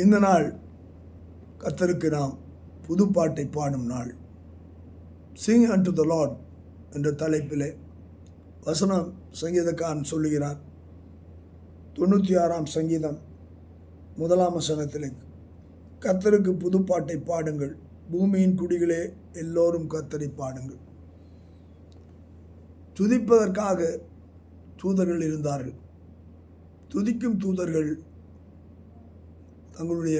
இந்த நாள் கர்த்தருக்கு நாம் புது பாட்டை பாடும் நாள். Singh and to the Lord என்ற தலைப்பிலே வசனம் சங்கீதக்காரன் சொல்லுகிறார். 96ஆம் சங்கீதம் 1ஆம் வசனத்திலே, கர்த்தருக்கு புது பாட்டை பாடுங்கள், பூமியின் குடிகளே எல்லோரும் கர்த்தரை பாடுங்கள். துதிப்பதற்காக தூதர்கள் இருந்தார்கள். துதிக்கும் தூதர்கள் தங்களுடைய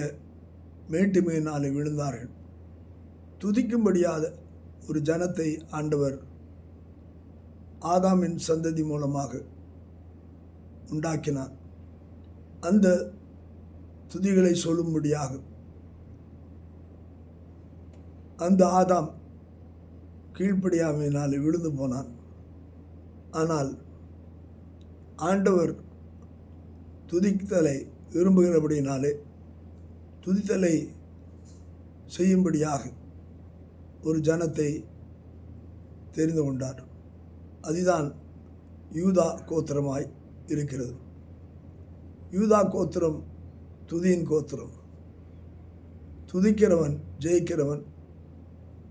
மேட்டுமையினாலே விழுந்தார்கள். துதிக்கும்படியாத ஒரு ஜனத்தை ஆண்டவர் ஆதாமின் சந்ததி மூலமாக உண்டாக்கினார். அந்த துதிகளை சொல்லும்படியாக அந்த ஆதாம் கீழ்ப்படியாமையினாலே விழுந்து போனான். ஆனால் ஆண்டவர் துதித்தலை விரும்புகிறபடினாலே துதித்தலை செய்யும்படியாக ஒரு ஜனத்தை தெரிந்து கொண்டார். அதுதான் யூதா கோத்திரமாய் இருக்கிறது. யூதா கோத்திரம் துதியின் கோத்திரம். துதிக்கிறவன் ஜெயிக்கிறவன்.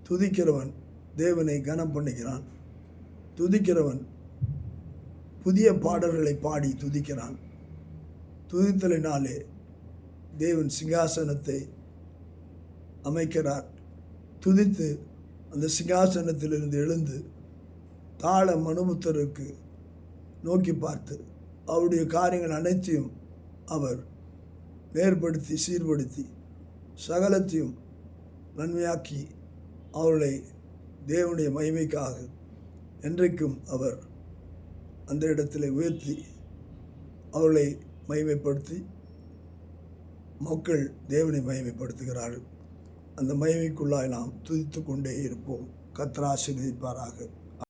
துதிக்கிறவன் தேவனை கனம் பண்ணுகிறான். துதிக்கிறவன் புதிய பாடல்களை பாடி துதிக்கிறான். துதித்தலினாலே தேவன் சிங்காசனத்தை அமைக்கிறார். துதித்து அந்த சிங்காசனத்திலிருந்து எழுந்து தாழ மனுபுத்தருக்கு நோக்கி பார்த்து அவருடைய காரியங்கள் அனைத்தையும் அவர் நேர்படுத்தி சீர்படுத்தி சகலத்தையும் நன்மையாக்கி அவர்களை தேவனுடைய மகிமைக்காக என்றைக்கும் அவர் அந்த இடத்துல உயர்த்தி அவர்களை மகிமைப்படுத்தி மக்கள் தேவனை மகிமைப்படுத்துகிறார்கள். அந்த மகிமைக்குள்ளாய் நாம் துதித்து கொண்டே இருப்போம். கர்த்தர் ஆசீர்வதிப்பாராக.